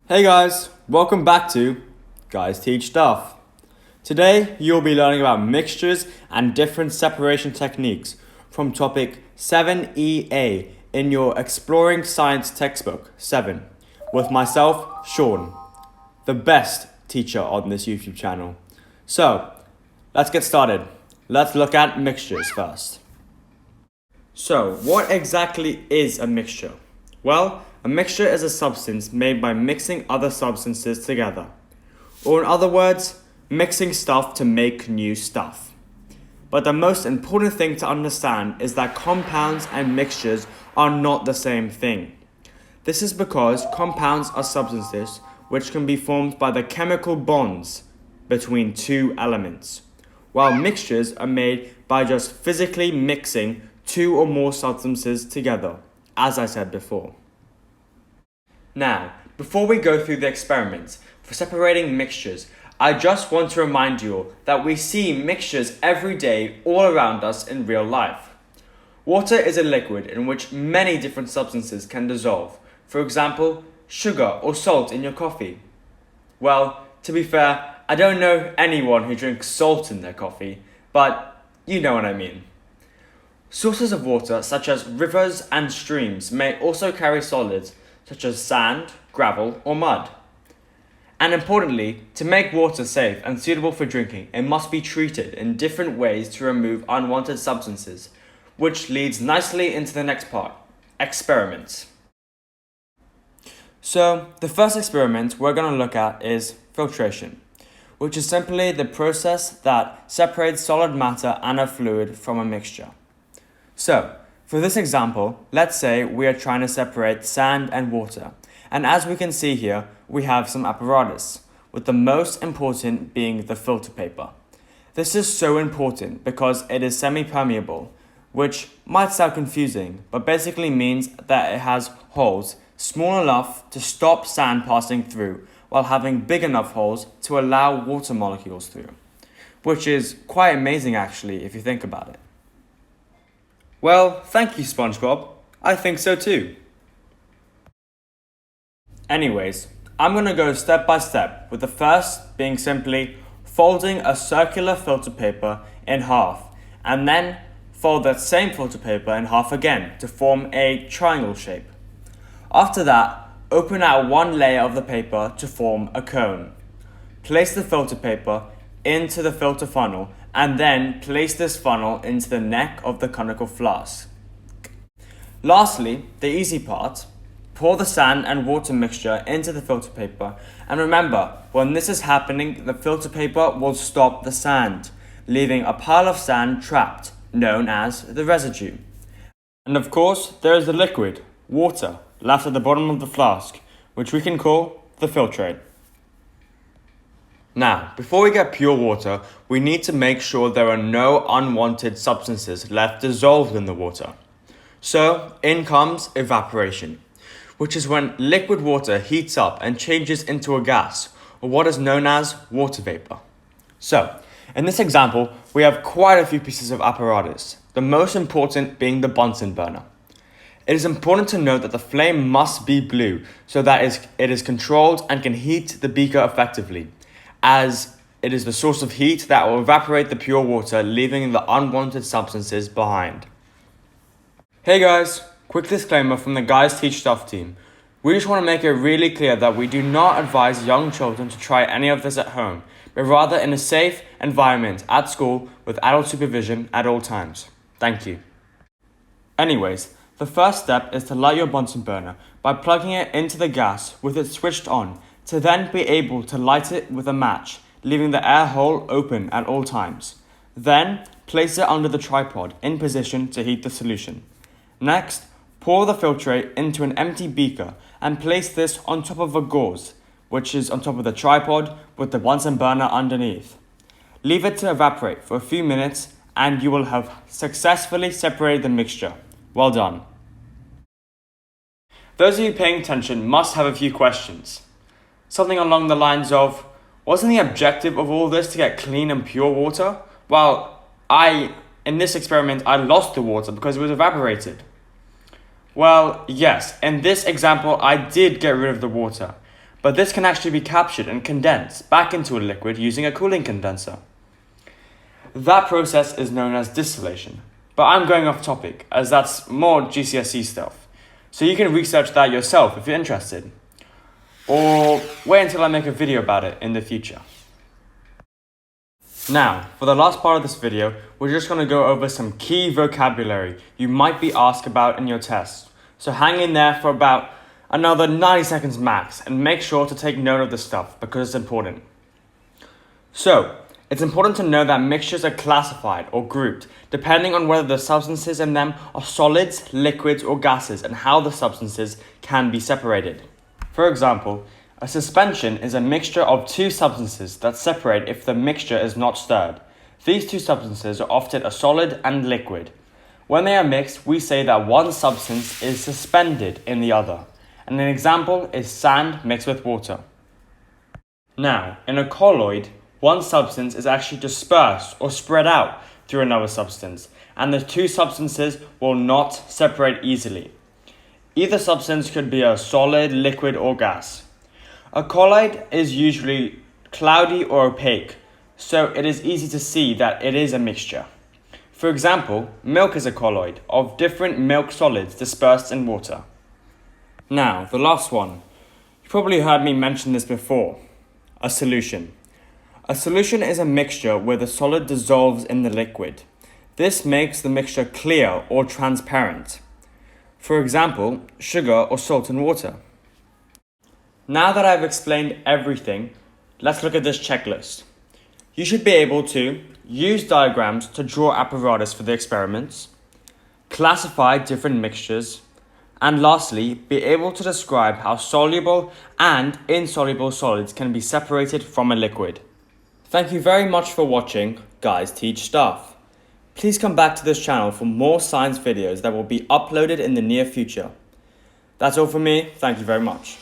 Hey guys, welcome back to Guys Teach Stuff. Today you'll be learning about mixtures and different separation techniques from topic 7EA in your Exploring Science textbook 7 with myself, Sean, the best teacher on this YouTube channel. So, let's get started. Let's look at mixtures first. So, what exactly is a mixture? Well, a mixture is a substance made by mixing other substances together. Or in other words, mixing stuff to make new stuff. But the most important thing to understand is that compounds and mixtures are not the same thing. This is because compounds are substances which can be formed by the chemical bonds between two elements, while mixtures are made by just physically mixing two or more substances together, as I said before. Now, before we go through the experiments for separating mixtures, I just want to remind you all that we see mixtures every day all around us in real life. Water is a liquid in which many different substances can dissolve. For example, sugar or salt in your coffee. Well, to be fair, I don't know anyone who drinks salt in their coffee, but you know what I mean. Sources of water, such as rivers and streams, may also carry solids, such as sand, gravel, or mud. And importantly, to make water safe and suitable for drinking, it must be treated in different ways to remove unwanted substances, which leads nicely into the next part, experiments. So, the first experiment we're going to look at is filtration, which is simply the process that separates solid matter and a fluid from a mixture. So, for this example, let's say we are trying to separate sand and water, and as we can see here, we have some apparatus, with the most important being the filter paper. This is so important because it is semi-permeable, which might sound confusing, but basically means that it has holes small enough to stop sand passing through, while having big enough holes to allow water molecules through, which is quite amazing actually if you think about it. Well, thank you, SpongeBob. I think so too. Anyways, I'm going to go step by step, with the first being simply folding a circular filter paper in half, and then fold that same filter paper in half again to form a triangle shape. After that, open out one layer of the paper to form a cone. Place the filter paper into the filter funnel, and then place this funnel into the neck of the conical flask. Lastly, the easy part, pour the sand and water mixture into the filter paper, and remember, when this is happening, the filter paper will stop the sand, leaving a pile of sand trapped, known as the residue. And of course, there is the liquid, water, left at the bottom of the flask, which we can call the filtrate. Now, before we get pure water, we need to make sure there are no unwanted substances left dissolved in the water. So, in comes evaporation, which is when liquid water heats up and changes into a gas, or what is known as water vapor. So, in this example, we have quite a few pieces of apparatus, the most important being the Bunsen burner. It is important to note that the flame must be blue so that it is controlled and can heat the beaker effectively, as it is the source of heat that will evaporate the pure water, leaving the unwanted substances behind. Hey guys, quick disclaimer from the Guys Teach Stuff team. We just want to make it really clear that we do not advise young children to try any of this at home, but rather in a safe environment at school with adult supervision at all times. Thank you. Anyways, the first step is to light your Bunsen burner by plugging it into the gas with it switched on, to then be able to light it with a match, leaving the air hole open at all times. Then, place it under the tripod in position to heat the solution. Next, pour the filtrate into an empty beaker and place this on top of a gauze, which is on top of the tripod with the Bunsen burner underneath. Leave it to evaporate for a few minutes and you will have successfully separated the mixture. Well done. Those of you paying attention must have a few questions. Something along the lines of, wasn't the objective of all this to get clean and pure water? Well, in this experiment, I lost the water because it was evaporated. Well, yes, in this example, I did get rid of the water, but this can actually be captured and condensed back into a liquid using a cooling condenser. That process is known as distillation, but I'm going off topic as that's more GCSE stuff, so you can research that yourself if you're interested, or wait until I make a video about it in the future. Now, for the last part of this video, we're just going to go over some key vocabulary you might be asked about in your test. So hang in there for about another 90 seconds max and make sure to take note of this stuff because it's important. So, it's important to know that mixtures are classified or grouped depending on whether the substances in them are solids, liquids, or gases and how the substances can be separated. For example, a suspension is a mixture of two substances that separate if the mixture is not stirred. These two substances are often a solid and liquid. When they are mixed, we say that one substance is suspended in the other. And an example is sand mixed with water. Now, in a colloid, one substance is actually dispersed or spread out through another substance, and the two substances will not separate easily. Either substance could be a solid, liquid, or gas. A colloid is usually cloudy or opaque, so it is easy to see that it is a mixture. For example, milk is a colloid of different milk solids dispersed in water. Now, the last one. You probably heard me mention this before. A solution. A solution is a mixture where the solid dissolves in the liquid. This makes the mixture clear or transparent. For example, sugar or salt in water. Now that I've explained everything, let's look at this checklist. You should be able to use diagrams to draw apparatus for the experiments, classify different mixtures, and lastly, be able to describe how soluble and insoluble solids can be separated from a liquid. Thank you very much for watching Guys Teach Stuff. Please come back to this channel for more science videos that will be uploaded in the near future. That's all from me. Thank you very much.